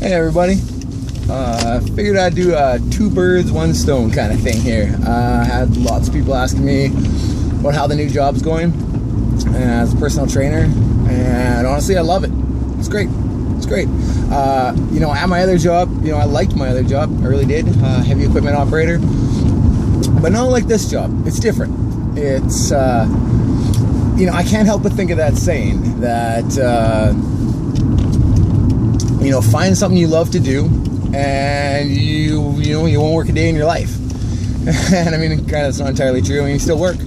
Hey everybody, figured I'd do a two birds, one stone kind of thing here. I had lots of people asking me about how the new job's going as a personal trainer, and honestly I love it. It's great. It's great. At my other job, I liked my other job. I really did. Heavy equipment operator. But not like this job. It's different. It's, I can't help but think of that saying that, find something you love to do and you won't work a day in your life. And I mean, kind of, it's not entirely true. I mean, you still work,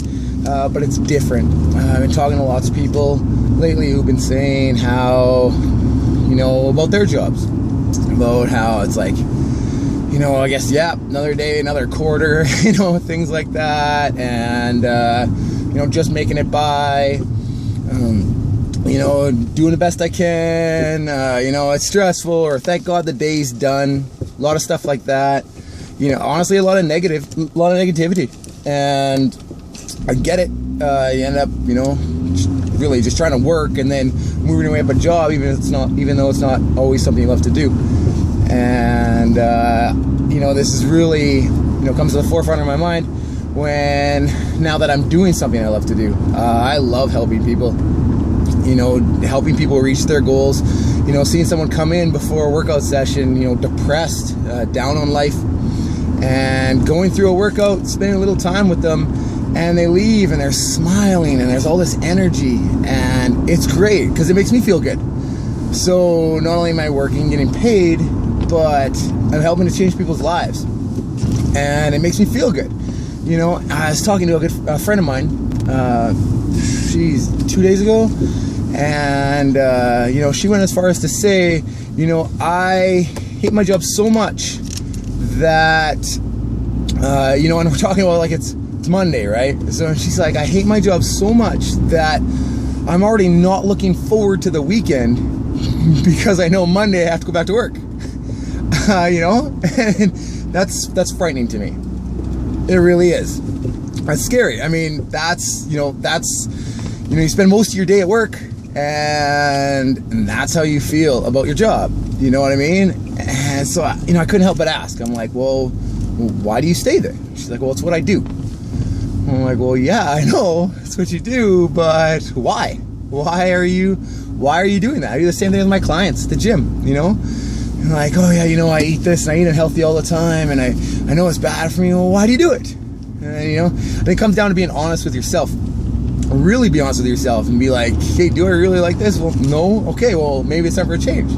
but it's different. I've been talking to lots of people lately who've been saying how, about their jobs, about how it's like, I guess, another day, another quarter, things like that. And, just making it by, doing the best I can, it's stressful, or thank God the day's done. A lot of stuff like that. Honestly, a lot of negativity. And I get it. You end up, really just trying to work and then moving away up a job, even though it's not always something you love to do. And, this is really, comes to the forefront of my mind now that I'm doing something I love to do. I love helping people, helping people reach their goals, seeing someone come in before a workout session, depressed, down on life, and going through a workout, spending a little time with them, and they leave and they're smiling and there's all this energy, and it's great because it makes me feel good. So not only am I working, getting paid, but I'm helping to change people's lives, and it makes me feel good. I was talking to a friend of mine, 2 days ago, and she went as far as to say, I hate my job so much that, and we're talking about like it's Monday, right? So she's like, I hate my job so much that I'm already not looking forward to the weekend because I know Monday I have to go back to work. And that's frightening to me. It really is. That's scary. I mean, that's you spend most of your day at work, and that's how you feel about your job. You know what I mean? And so, I couldn't help but ask. I'm like, well, why do you stay there? She's like, well, it's what I do. I'm like, well, yeah, I know it's what you do, but why? Why are you doing that? I do the same thing with my clients at the gym, And like, oh yeah, I eat this and I eat unhealthy all the time, and I know it's bad for me. Well, why do you do it? And, and it comes down to being honest with yourself. Really be honest with yourself and be like, hey, do I really like this? Well, no. Okay, well, maybe it's time for a change.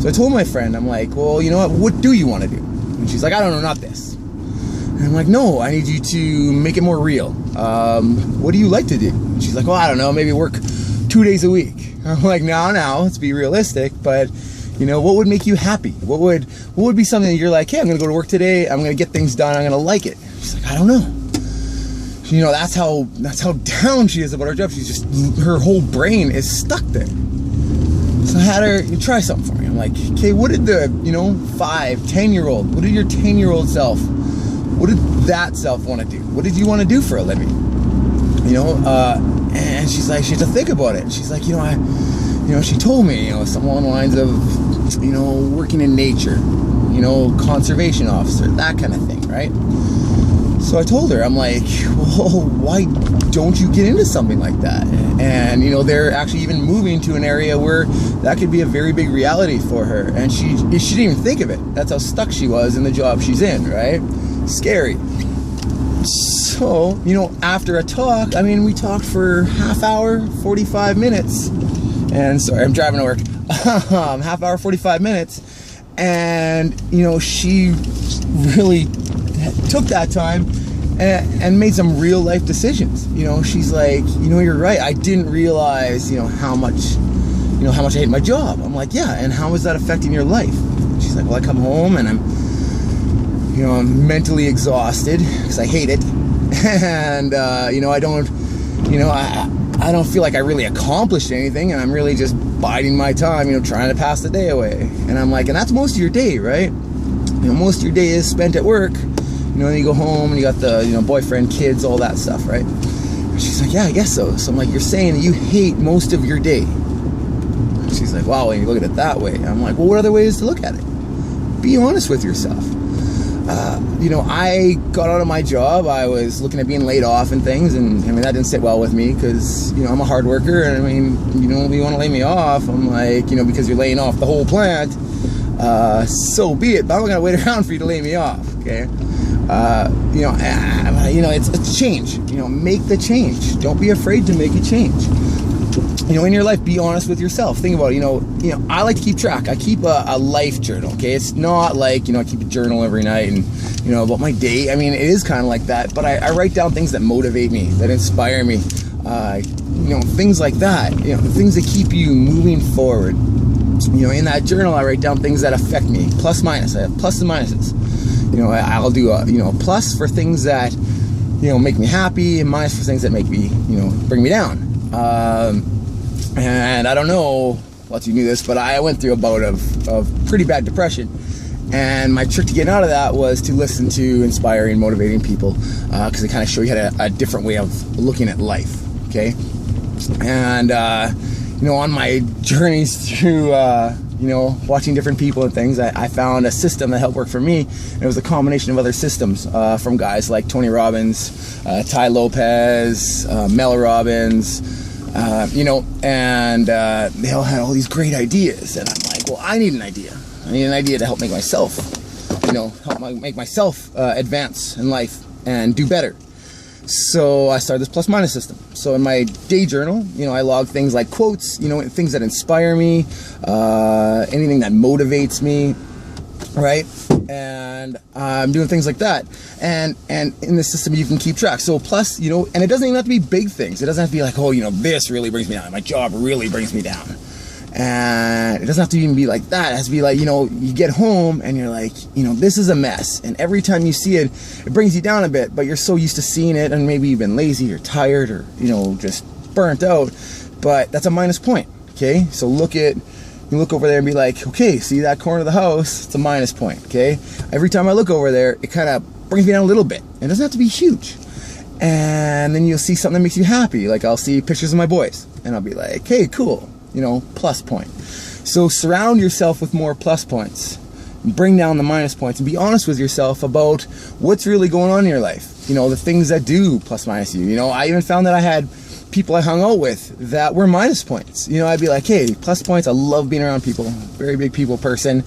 So I told my friend, I'm like, well, you know what do you want to do? And she's like, I don't know, not this. And I'm like, no, I need you to make it more real. What do you like to do? And she's like, well, I don't know, maybe work 2 days a week. I'm like, no, let's be realistic, but what would make you happy? What would be something that you're like, hey, I'm gonna go to work today, I'm gonna get things done, I'm gonna like it? She's like, I don't know. That's how down she is about her job. She's just, her whole brain is stuck there. So I had her try something for me. I'm like, okay, what did the 5-10-year-old, what did your 10-year-old self, what did that self want to do? What did you want to do for a living? And she's like, she had to think about it. She's like, she told me, something along the lines of, working in nature, conservation officer, that kind of thing, right? So I told her, I'm like, well, why don't you get into something like that? And, they're actually even moving to an area where that could be a very big reality for her. And she didn't even think of it. That's how stuck she was in the job she's in, right? Scary. So, after a talk, we talked for half hour, 45 minutes. And sorry, I'm driving to work. Half hour, 45 minutes. And, she really took that time and made some real life decisions. She's like, you're right. I didn't realize, how much I hate my job. I'm like, yeah. And how is that affecting your life? She's like, well, I come home and I'm mentally exhausted because I hate it. And, I don't feel like I really accomplished anything, and I'm really just biding my time, trying to pass the day away. And I'm like, and that's most of your day, right? Most of your day is spent at work. Then you go home and you got the, boyfriend, kids, all that stuff, right? And she's like, yeah, I guess so. So I'm like, you're saying that you hate most of your day. She's like, wow, when you look at it that way. I'm like, well, what other ways to look at it? Be honest with yourself. You know, I got out of my job. I was looking at being laid off and things, and I mean, that didn't sit well with me because, you know, I'm a hard worker, and I mean, you know, you want to lay me off. I'm like, you know, because you're laying off the whole plant, so be it, but I'm not gonna wait around for you to lay me off, okay? You know, it's change. You know, make the change. Don't be afraid to make a change. You know, in your life, be honest with yourself. Think about it. You know, I like to keep track. I keep a life journal, okay? It's not like, you know, I keep a journal every night and, you know, about my day. I mean, it is kind of like that, but I write down things that motivate me, that inspire me, you know, things like that, you know, things that keep you moving forward. You know, in that journal, I write down things that affect me, plus, minus. I have plus and minuses. You know, I'll do a, you know, plus for things that, you know, make me happy, and minus for things that make me, you know, bring me down. And I don't know if you knew this, but I went through a bout of pretty bad depression. And my trick to getting out of that was to listen to inspiring, motivating people, because they kind of show you a different way of looking at life, okay? And, you know, on my journeys through, you know, watching different people and things, I found a system that helped work for me. And it was a combination of other systems from guys like Tony Robbins, Tai Lopez, Mel Robbins, you know, and they all had all these great ideas. And I'm like, well, I need an idea. I need an idea to help make myself, you know, make myself advance in life and do better. So I started this plus minus system. So in my day journal, you know, I log things like quotes, you know, things that inspire me, anything that motivates me, right? And I'm doing things like that. And in the system, you can keep track. So plus, you know, and it doesn't even have to be big things. It doesn't have to be like, oh, you know, this really brings me down. My job really brings me down. And it doesn't have to even be like that. It has to be like, you know, you get home and you're like, you know, this is a mess. And every time you see it, it brings you down a bit, but you're so used to seeing it, and maybe you've been lazy or tired or, you know, just burnt out. But that's a minus point, okay? So you look over there and be like, okay, see that corner of the house? It's a minus point, okay? Every time I look over there, it kind of brings me down a little bit. It doesn't have to be huge. And then you'll see something that makes you happy. Like I'll see pictures of my boys, and I'll be like, hey, cool. You know, plus point. So surround yourself with more plus points. Bring down the minus points, and be honest with yourself about what's really going on in your life. You know, the things that do plus minus you. You know, I even found that I had people I hung out with that were minus points. You know, I'd be like, hey, plus points, I love being around people. Very big people person.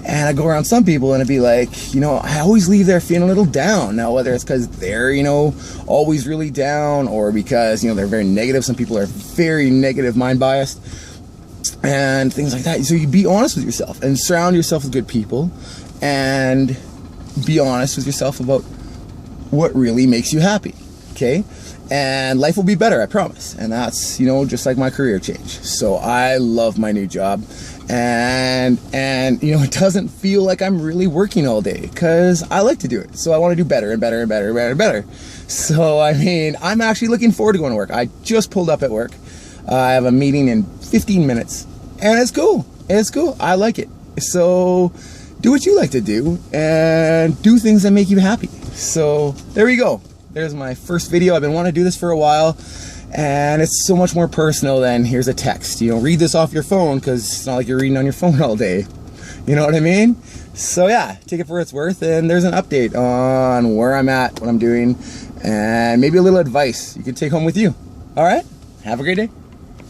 And I go around some people and I'd be like, you know, I always leave there feeling a little down. Now, whether it's because they're, you know, always really down, or because, you know, they're very negative. Some people are very negative, mind biased, and things like that. So you be honest with yourself and surround yourself with good people, and be honest with yourself about what really makes you happy, okay? And life will be better, I promise. And that's, you know, just like my career change. So I love my new job, and you know, it doesn't feel like I'm really working all day, because I like to do it. So I want to do better and better and better and better and better. So I mean, I'm actually looking forward to going to work. I just pulled up at work. I have a meeting in 15 minutes, and it's cool. It's cool. I like it. So do what you like to do, and do things that make you happy. So there we go. There's my first video. I've been wanting to do this for a while, and it's so much more personal than here's a text. You know, read this off your phone, because it's not like you're reading on your phone all day. You know what I mean? So yeah, take it for what it's worth, and there's an update on where I'm at, what I'm doing, and maybe a little advice you can take home with you. All right? Have a great day.